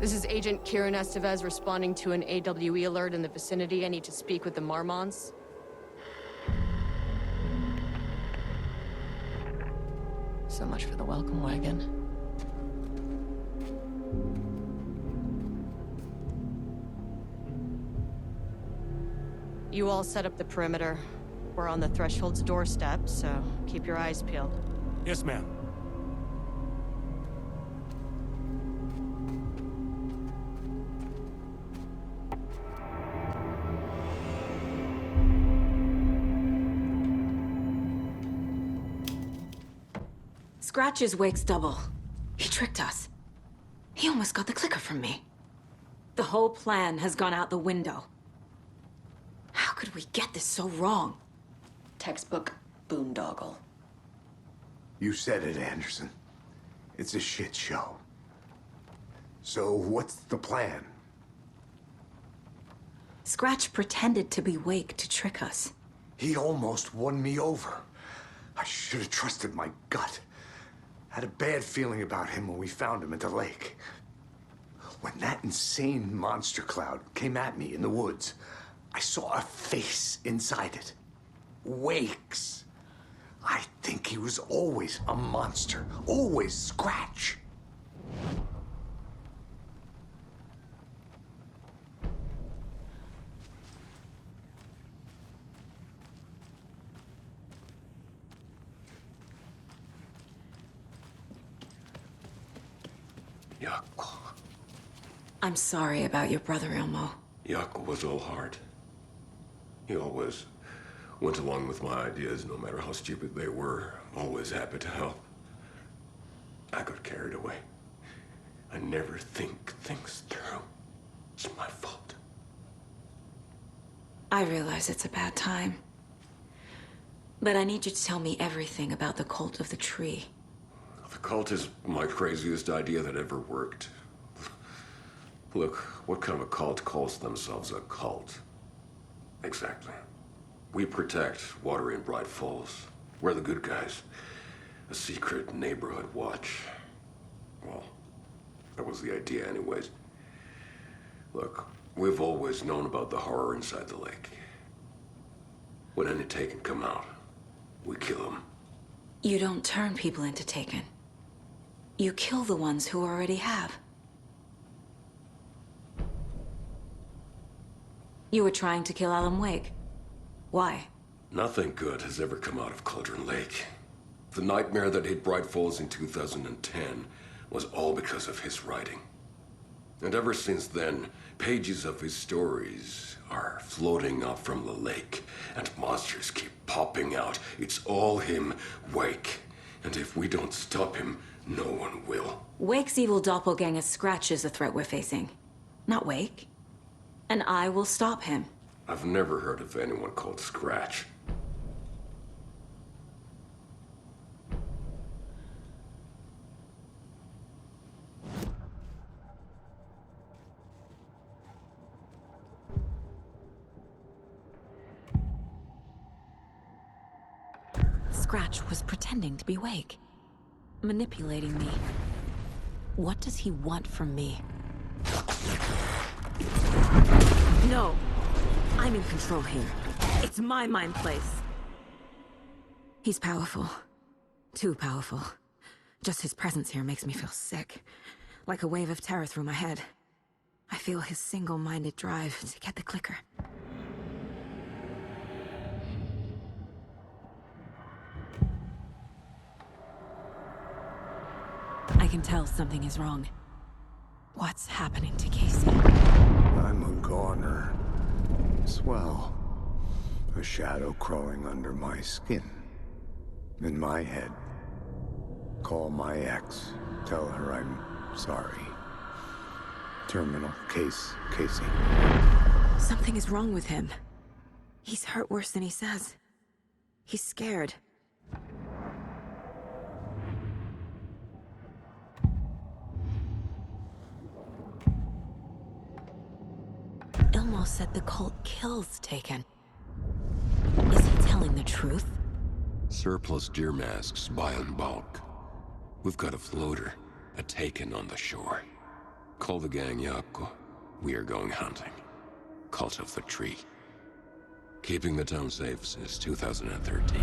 This is Agent Kieran Estevez responding to an AWE alert in the vicinity. I need to speak with the Marmons. So much for the welcome wagon. You all set up the perimeter. We're on the Threshold's doorstep, so keep your eyes peeled. Yes, ma'am. Scratch is Wake's double. He tricked us. He almost got the clicker from me. The whole plan has gone out the window. How could we get this so wrong? Textbook boondoggle. You said it, Anderson. It's a shit show. So what's the plan? Scratch pretended to be Wake to trick us. He almost won me over. I should have trusted my gut. Had a bad feeling about him when we found him at the lake. When that insane monster cloud came at me in the woods, I saw a face inside it. Wake's. I think he was always a monster. Always Scratch. Yuck. I'm sorry about your brother, Ilmo. Yuck was all heart. He always went along with my ideas, no matter how stupid they were. Always happy to help. I got carried away. I never think things through. It's my fault. I realize it's a bad time. But I need you to tell me everything about the Cult of the Tree. The cult is my craziest idea that ever worked. Look, what kind of a cult calls themselves a cult? Exactly. We protect Water in Bright Falls. We're the good guys. A secret neighborhood watch. Well, that was the idea anyways. Look, we've always known about the horror inside the lake. When any Taken come out, we kill them. You don't turn people into Taken. You kill the ones who already have. You were trying to kill Alan Wake. Why? Nothing good has ever come out of Cauldron Lake. The nightmare that hit Bright Falls in 2010 was all because of his writing. And ever since then, pages of his stories are floating up from the lake, and monsters keep popping out. It's all him, Wake. And if we don't stop him, no one will. Wake's evil doppelganger Scratch is the threat we're facing, not Wake. And I will stop him. I've never heard of anyone called Scratch. Scratch was pretending to be Wake. Manipulating me. What does he want from me? No! I'm in control here. It's my mind place. He's powerful. Too powerful. Just his presence here makes me feel sick. Like a wave of terror through my head. I feel his single-minded drive to get the clicker. I can tell something is wrong. What's happening to Casey? I'm a goner. Swell. A shadow crawling under my skin. In my head. Call my ex. Tell her I'm sorry. Terminal case, Casey. Something is wrong with him. He's hurt worse than he says. He's scared. Ilmo said the cult kills Taken. Is he telling the truth? Surplus deer masks buy in bulk. We've got a floater, a Taken on the shore. Call the gang Yako. We are going hunting. Cult of the Tree. Keeping the town safe since 2013.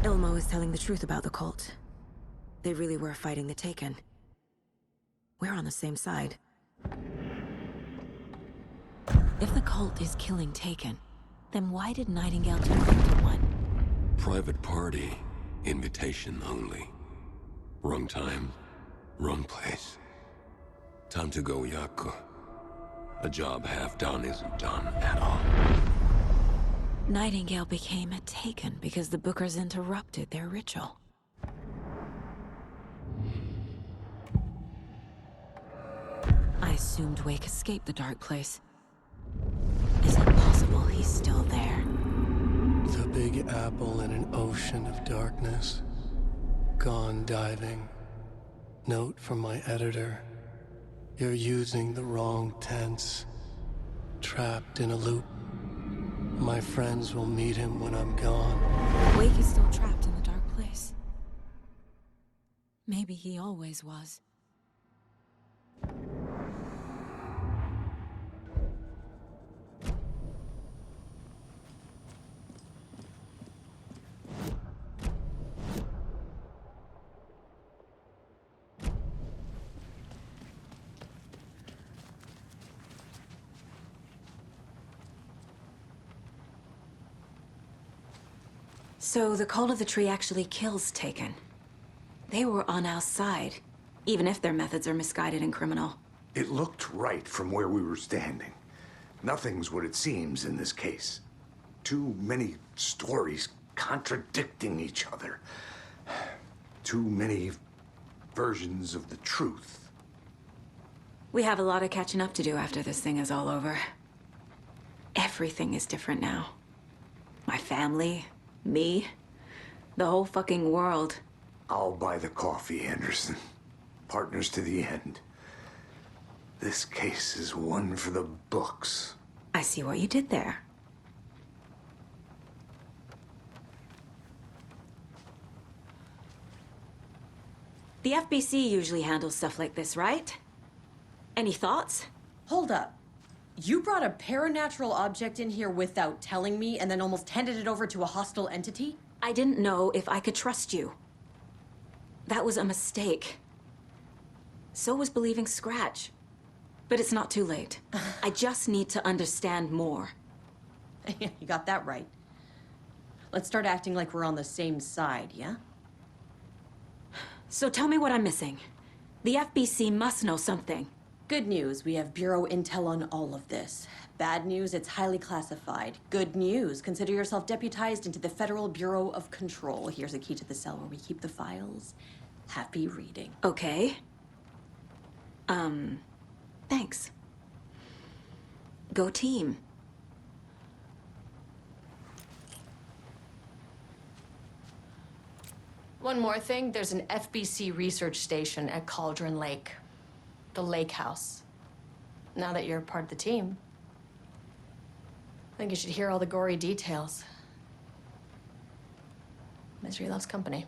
Ilmo is telling the truth about the cult. They really were fighting the Taken. We're on the same side. If the cult is killing Taken, then why did Nightingale turn into one? Private party. Invitation only. Wrong time. Wrong place. Time to go, Yako. A job half done isn't done at all. Nightingale became a Taken because the Bookers interrupted their ritual. I assumed Wake escaped the dark place. Is it possible he's still there? The Big Apple in an ocean of darkness. Gone diving. Note from my editor. You're using the wrong tense. Trapped in a loop. My friends will meet him when I'm gone. Wake is still trapped in the dark place. Maybe he always was. So the Cult of the Tree actually kills Taken. They were on our side, even if their methods are misguided and criminal. It looked right from where we were standing. Nothing's what it seems in this case. Too many stories contradicting each other. Too many versions of the truth. We have a lot of catching up to do after this thing is all over. Everything is different now. My family, me, the whole fucking world. I'll buy the coffee, Anderson. Partners to the end. This case is one for the books. I see what you did there. The FBC usually handles stuff like this, right? Any thoughts? Hold up. You brought a paranatural object in here without telling me and then almost handed it over to a hostile entity? I didn't know if I could trust you. That was a mistake. So was believing Scratch. But it's not too late. I just need to understand more. You got that right. Let's start acting like we're on the same side, yeah? So tell me what I'm missing. The FBC must know something. Good news, we have Bureau intel on all of this. Bad news, it's highly classified. Good news, consider yourself deputized into the Federal Bureau of Control. Here's a key to the cell where we keep the files. Happy reading. Okay. Thanks. Go team. One more thing, there's an FBC research station at Cauldron Lake. The Lake House. Now that you're part of the team, I think you should hear all the gory details. Misery loves company.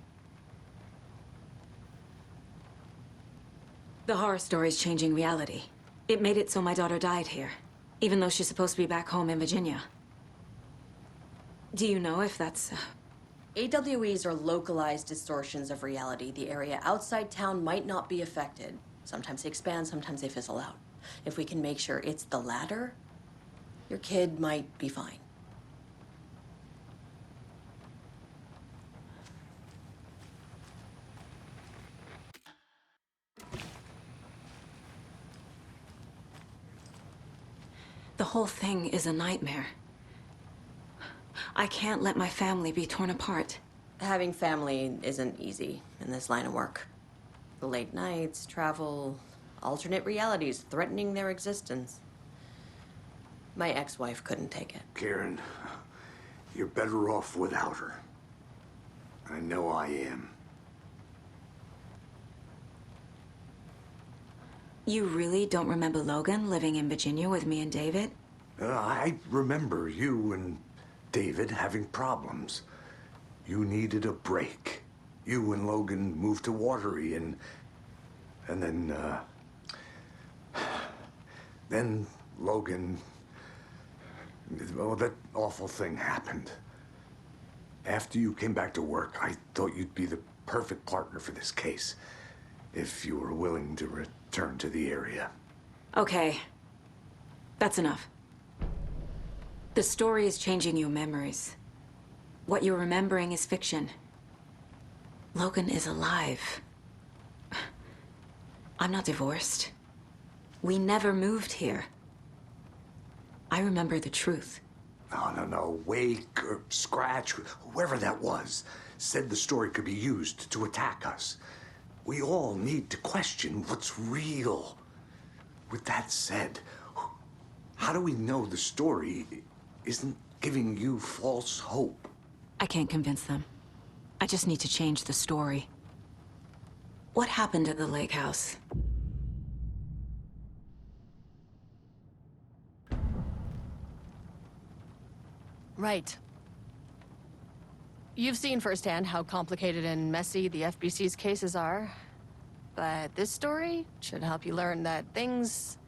The horror story's changing reality. It made it so my daughter died here, even though she's supposed to be back home in Virginia. Do you know if that's... AWEs are localized distortions of reality. The area outside town might not be affected. Sometimes they expand, sometimes they fizzle out. If we can make sure it's the latter, your kid might be fine. The whole thing is a nightmare. I can't let my family be torn apart. Having family isn't easy in this line of work. The late nights, travel, alternate realities threatening their existence. My ex-wife couldn't take it. Karen, you're better off without her. I know I am. You really don't remember Logan living in Virginia with me and David? I remember you and David having problems. You needed a break. You and Logan moved to Watery and then, Then Logan... Well, that awful thing happened. After you came back to work, I thought you'd be the perfect partner for this case. If you were willing to return to the area. Okay. That's enough. The story is changing your memories. What you're remembering is fiction. Logan is alive. I'm not divorced. We never moved here. I remember the truth. No. Wake or Scratch, whoever that was, said the story could be used to attack us. We all need to question what's real. With that said, how do we know the story isn't giving you false hope? I can't convince them. I just need to change the story. What happened at the lake house? Right. You've seen firsthand how complicated and messy the FBC's cases are. But this story should help you learn that things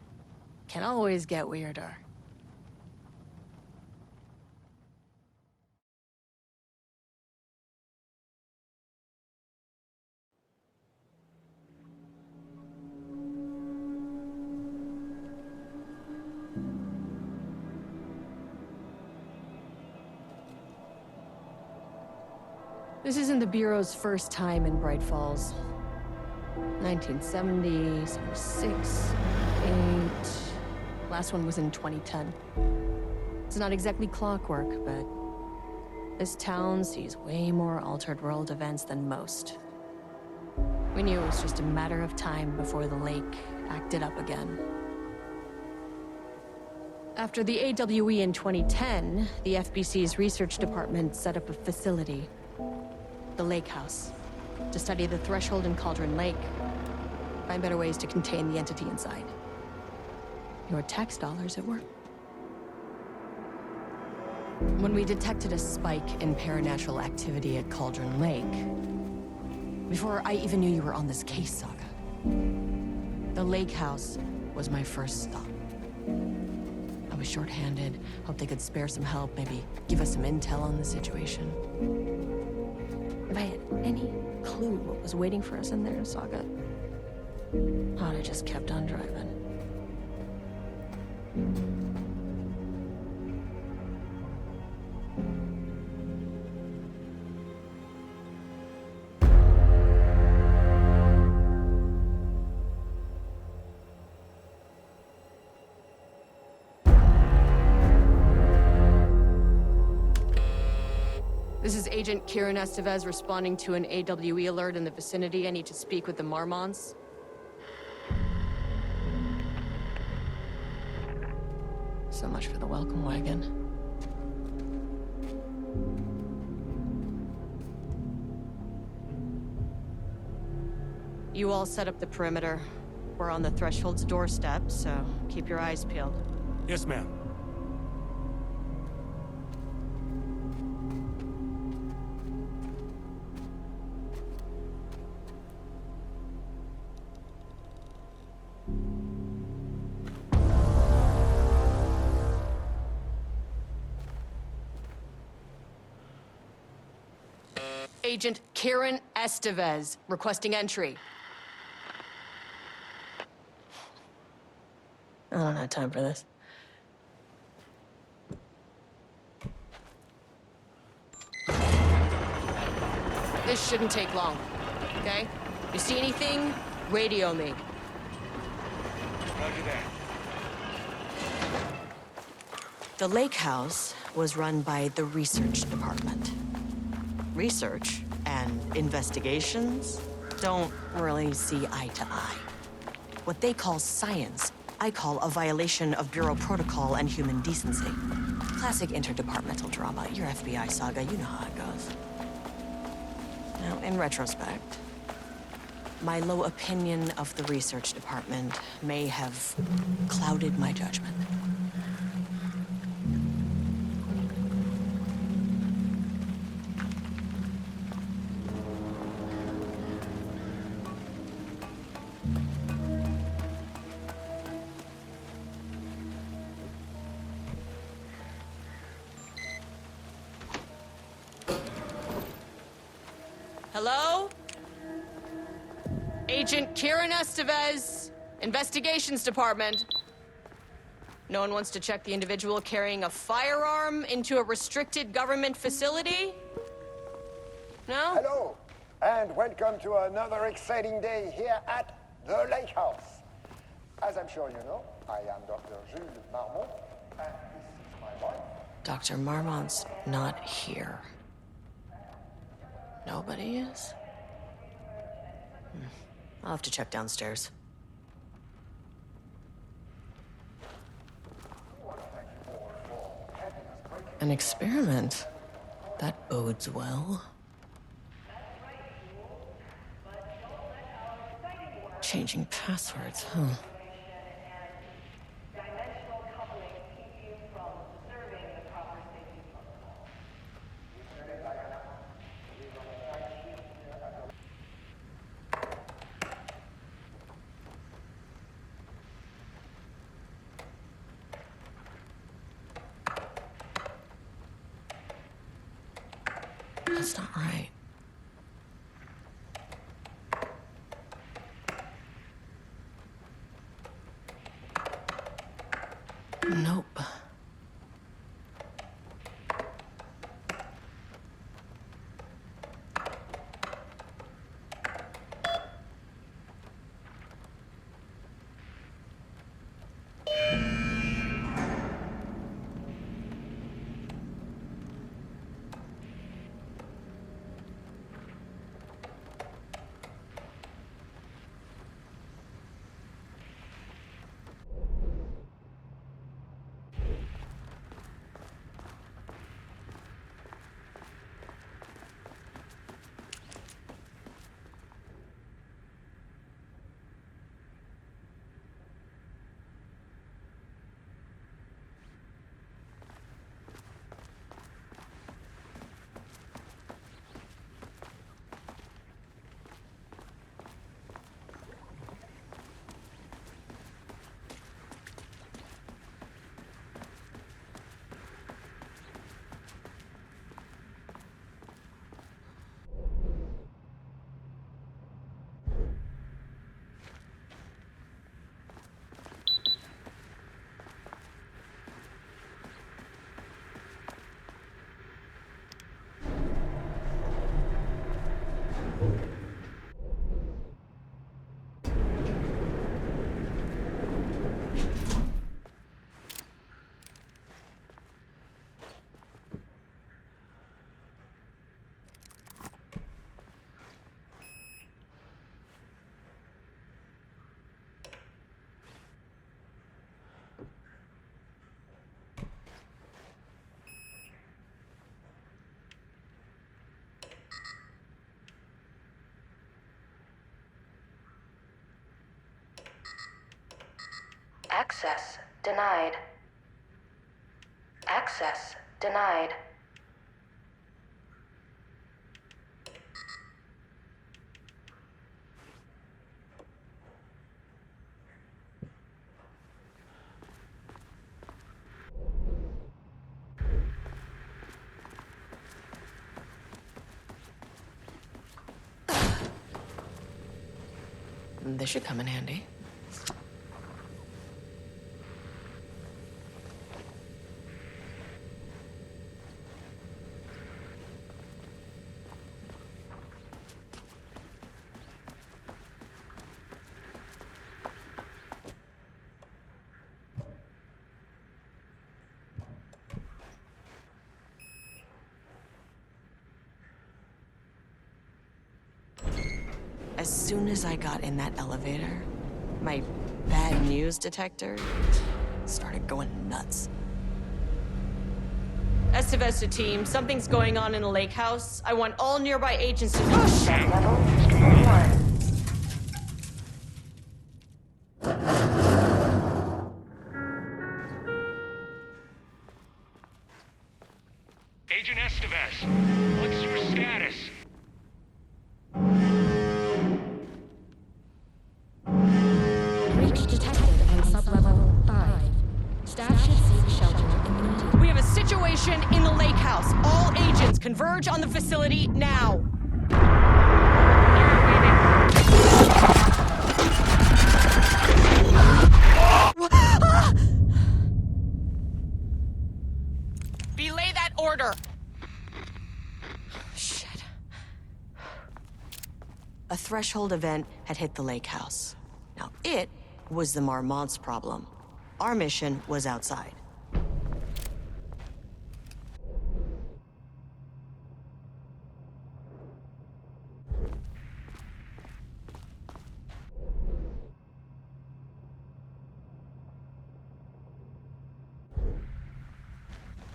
can always get weirder. This isn't the Bureau's first time in Bright Falls. 1970, 76, 8... Last one was in 2010. It's not exactly clockwork, but this town sees way more altered world events than most. We knew it was just a matter of time before the lake acted up again. After the AWE in 2010, the FBC's research department set up a facility, the Lake House, to study the Threshold and Cauldron Lake, find better ways to contain the entity inside. Your tax dollars at work. When we detected a spike in paranatural activity at Cauldron Lake, before I even knew you were on this case, Saga, the Lake House was my first stop. I was short-handed, hoped they could spare some help, maybe give us some intel on the situation. If I had any clue what was waiting for us in there, Saga, I'd have just kept on driving. This is Agent Kieran Estevez responding to an AWE alert in the vicinity. I need to speak with the Marmons. So much for the welcome wagon. You all set up the perimeter. We're on the Threshold's doorstep, so keep your eyes peeled. Yes, ma'am. Agent Kieran Estevez, requesting entry. I don't have time for this. This shouldn't take long, okay? You see anything, radio me. Roger that. The Lake House was run by the research department. Research and investigations don't really see eye to eye. What they call science, I call a violation of Bureau protocol and human decency. Classic interdepartmental drama. Your FBI saga, you know how it goes. Now, in retrospect, my low opinion of the research department may have clouded my judgment. Hello? Agent Kieran Estevez, Investigations Department. No one wants to check the individual carrying a firearm into a restricted government facility? No? Hello, and welcome to another exciting day here at the Lake House. As I'm sure you know, I am Dr. Jules Marmont, and this is my wife. Dr. Marmont's not here. Nobody is? I'll have to check downstairs. An experiment? That bodes well. Changing passwords, huh? That's not right. Nope. Access denied. Access denied. This should come in handy. As soon as I got in that elevator, my bad news detector started going nuts. Estevez to team, something's going on in the lake house. I want all nearby agents to know. Set level 1. Agent Estevez, what's your status? Breach detected on sublevel 5. Staff should seek shelter immediately. We have a situation in the lake house. All agents converge on the facility now. threshold event had hit the lake house. Now, it was the Marmont's problem. Our mission was outside.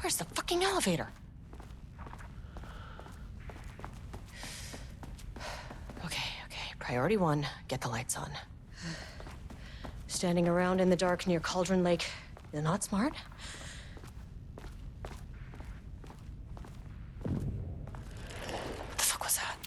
Where's the fucking elevator? Okay. Priority 1, get the lights on. Standing around in the dark near Cauldron Lake is not smart. What the fuck was that?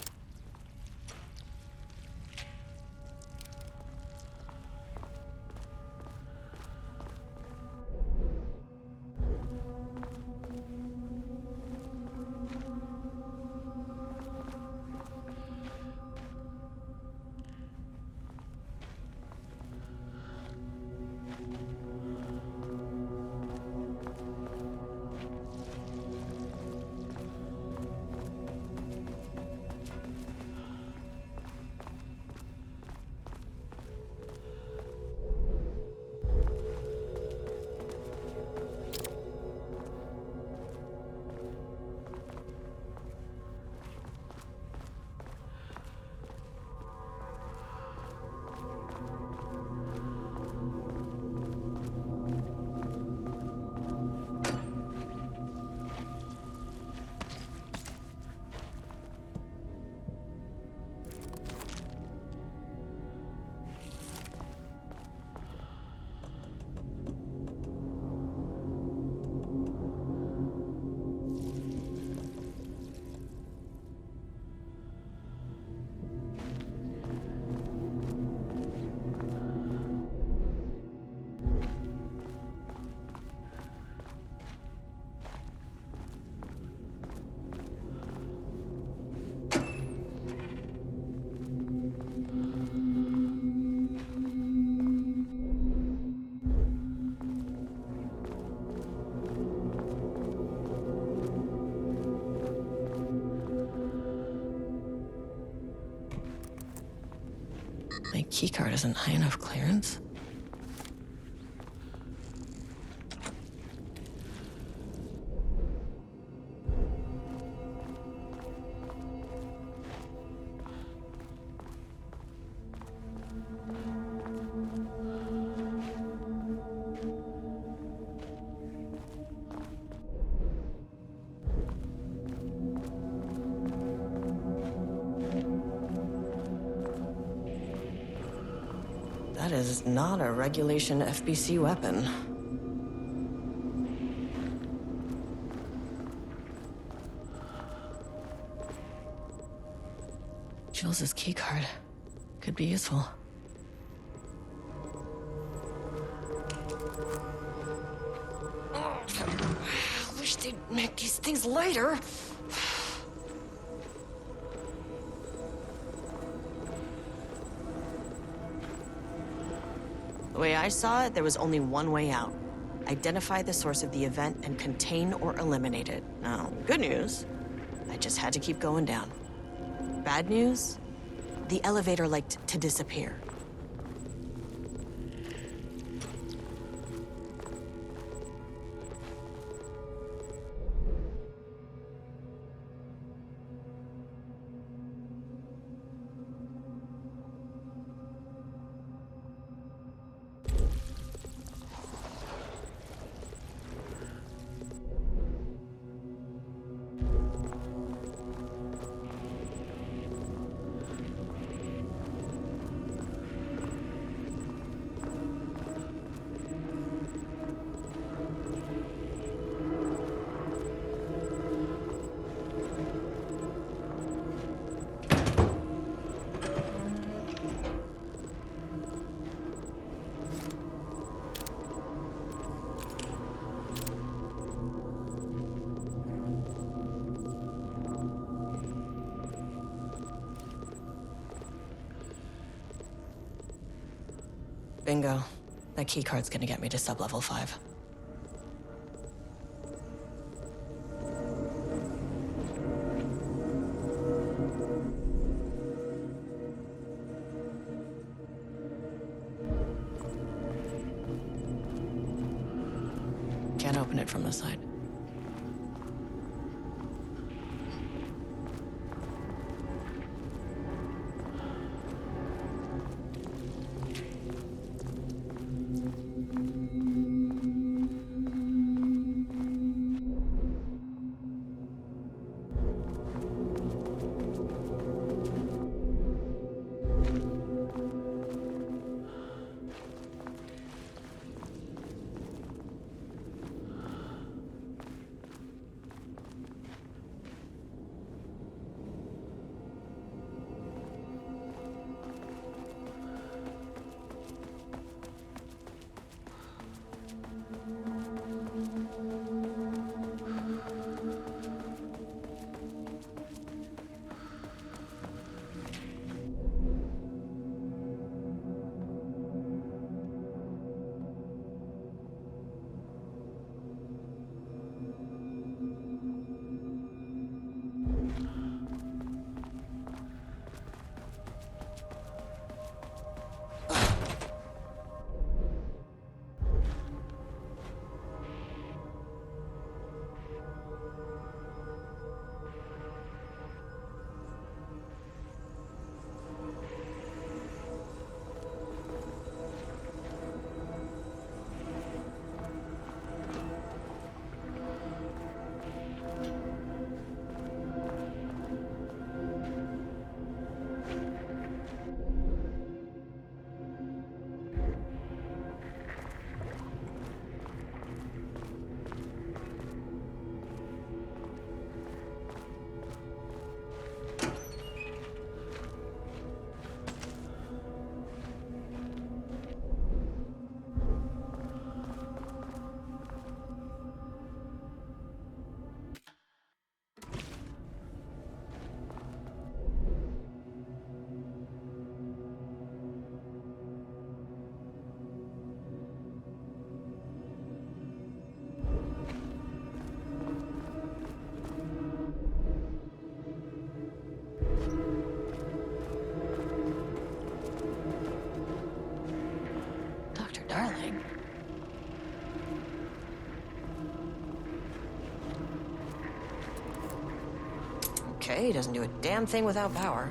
My keycard isn't high enough clearance. That is not a regulation FBC weapon. Jules' keycard could be useful. I wish they'd make these things lighter. The way I saw it, there was only one way out. Identify the source of the event and contain or eliminate it. Now, good news, I just had to keep going down. Bad news, the elevator liked to disappear. Bingo. That keycard's gonna get me to sub-level 5. open it from the side. Darling. Okay, he doesn't do a damn thing without power.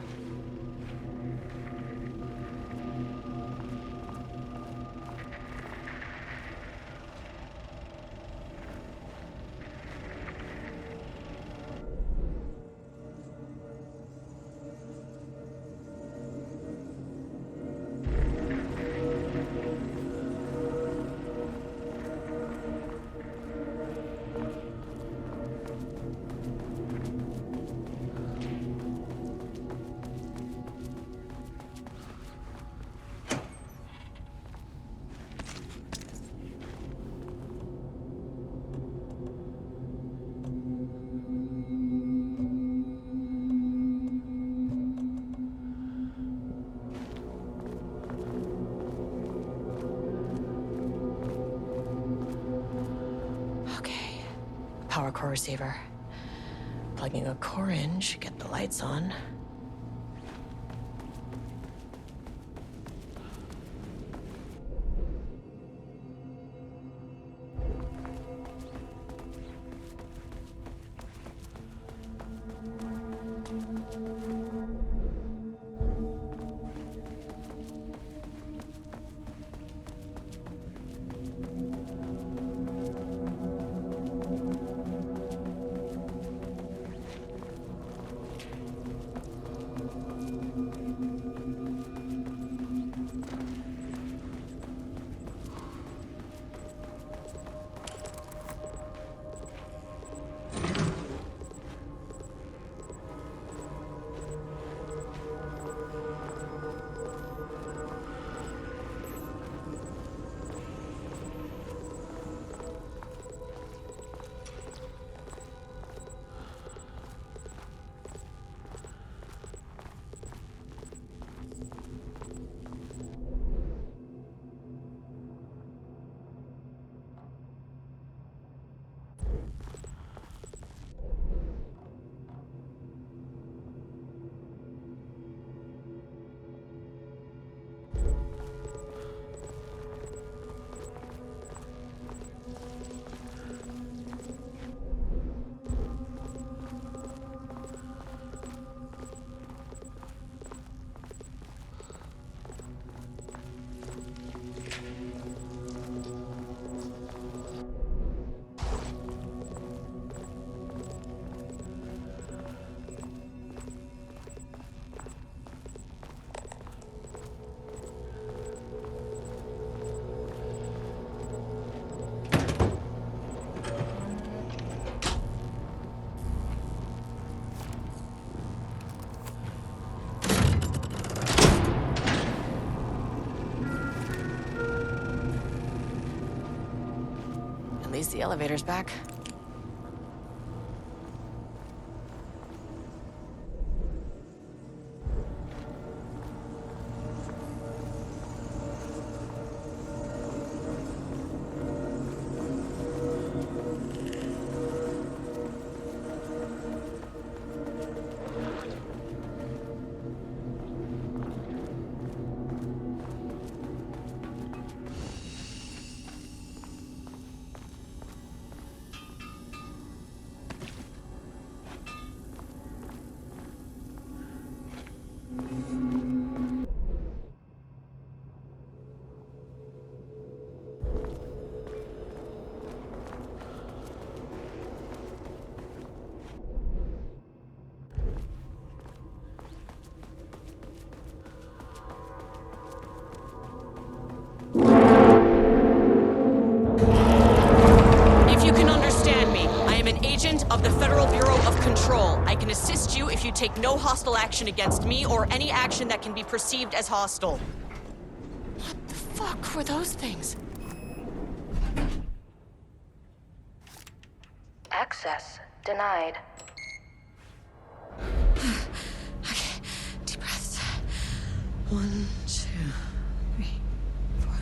Power core receiver. Plugging a core in should get the lights on. least the elevator's back. If you can understand me, I am an agent of the Federal Bureau of Control. I can assist you if you take no hostile action against me or any action that can be perceived as hostile. What the fuck were those things? Access denied. Okay, deep breaths. 1, 2, 3, 4,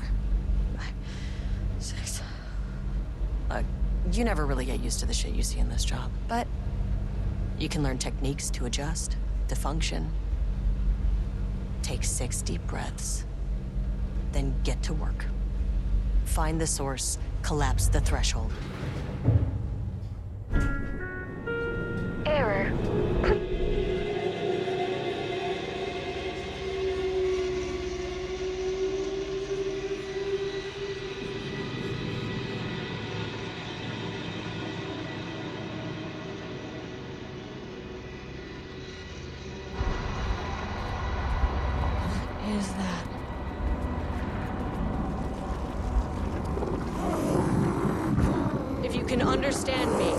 5, 6. Look, you never really get used to the shit you see in this job, but you can learn techniques to adjust, to function. Take 6 deep breaths, then get to work. Find the source, collapse the threshold. Error. What is that? If you can understand me,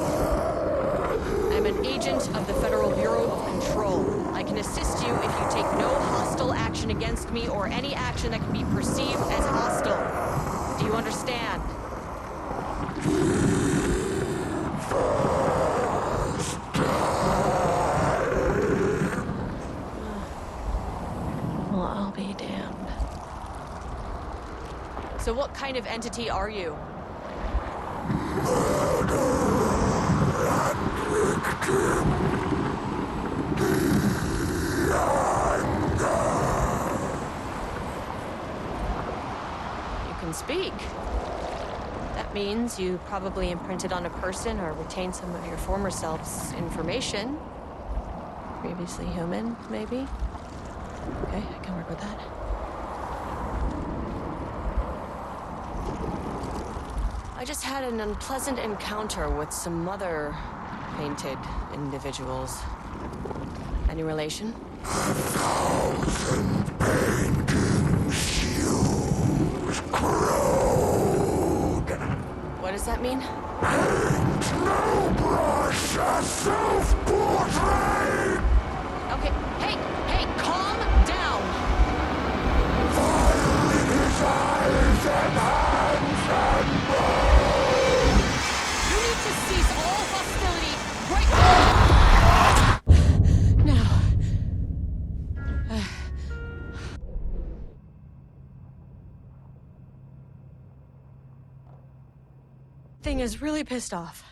I'm an agent of the Federal Bureau of Control. I can assist you if you take no hostile action against me or any action that can be perceived as hostile. Do you understand? Well, I'll be damned. So what kind of entity are you? You can speak. That means you probably imprinted on a person or retained some of your former self's information. Previously human, maybe? Okay, I can work with that. I just had an unpleasant encounter with some other painted individuals. Any relation? 1,000 paintings fused, corrode. What does that mean? Paint no brush, a self-portrait. Okay, hey, calm down! Fire in his eyes and hands and bones. You need to cease all hostility right now. Thing is really pissed off.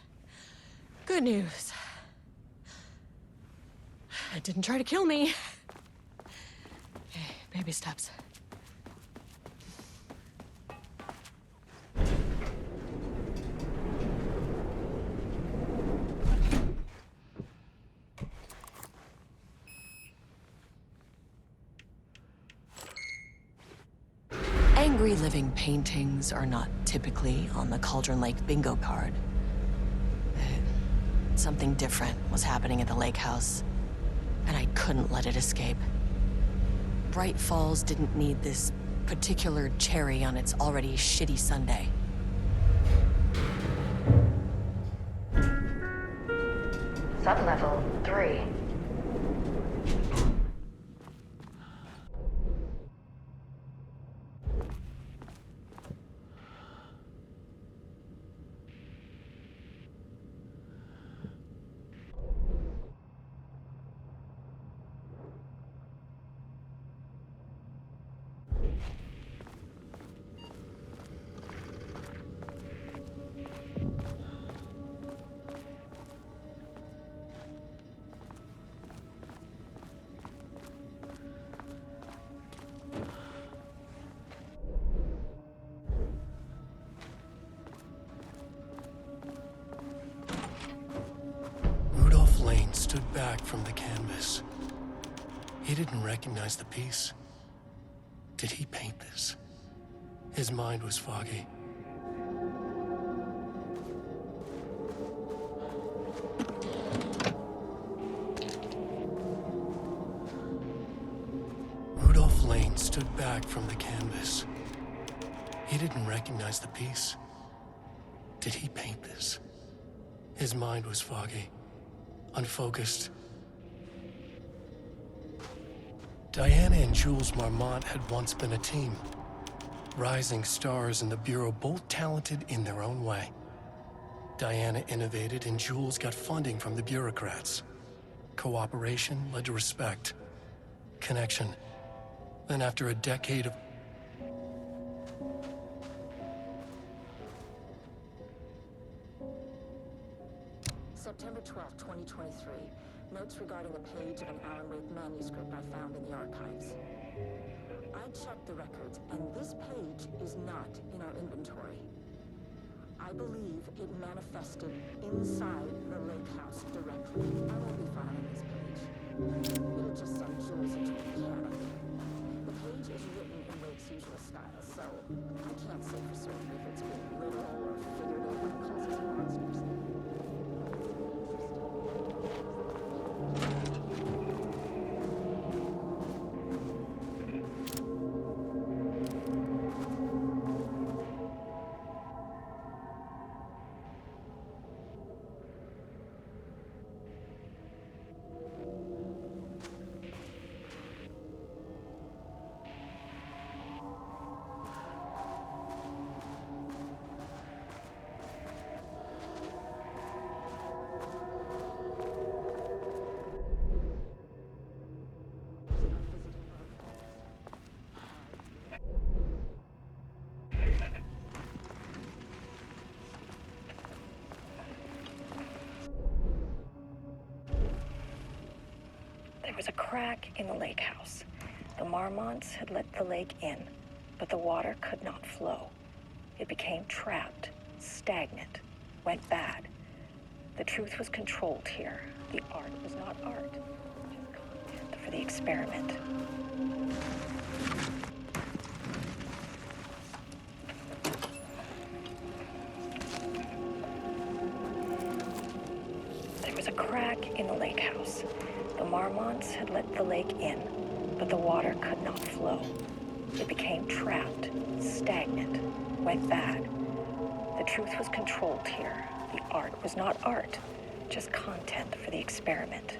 Good news. It didn't try to kill me. Okay, baby steps. Angry living paintings are not typically on the Cauldron Lake bingo card. Something different was happening at the lake house, and I couldn't let it escape. Bright Falls didn't need this particular cherry on its already shitty sundae. Sublevel 3. He didn't recognize the piece. Did he paint this? His mind was foggy. Rudolph Lane stood back from the canvas. He didn't recognize the piece. Did he paint this? His mind was foggy, unfocused. Diana and Jules Marmont had once been a team. Rising stars in the Bureau, both talented in their own way. Diana innovated and Jules got funding from the bureaucrats. Cooperation led to respect, connection. Then after a decade of September 12, 2023. Notes regarding a page of an Alan Wake manuscript I found in the archives. I checked the records, and this page is not in our inventory. I believe it manifested inside the lake house directly. I won't be filing this page. It'll just send Jules into a panic. The page is written in Wake's usual style, so I can't say for certain if it's been literal or figurative when it calls us monsters. There was a crack in the lake house. The Marmonts had let the lake in, but the water could not flow. It became trapped, stagnant, went bad. The truth was controlled here. The art was not art, just content for the experiment. There was a crack in the lake house. The Marmonts had let the lake in, but the water could not flow. It became trapped, stagnant, went bad. The truth was controlled here. The art was not art, just content for the experiment.